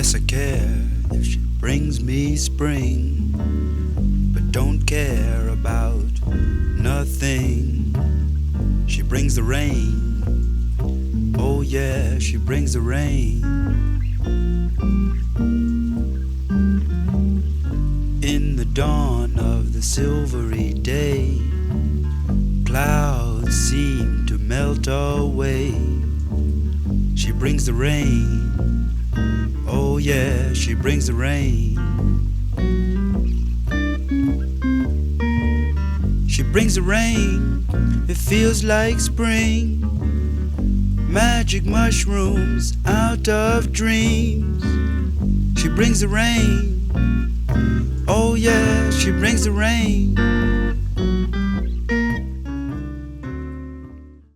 Yes, I care if she brings me spring, but don't care about nothing. She brings the rain. Oh yeah, she brings the rain. In the dawn of the silvery day, clouds seem to melt away. She brings the rain. Oh yeah, she brings the rain. She brings the rain. It feels like spring. Magic mushrooms out of dreams. She brings the rain. Oh yeah, she brings the rain.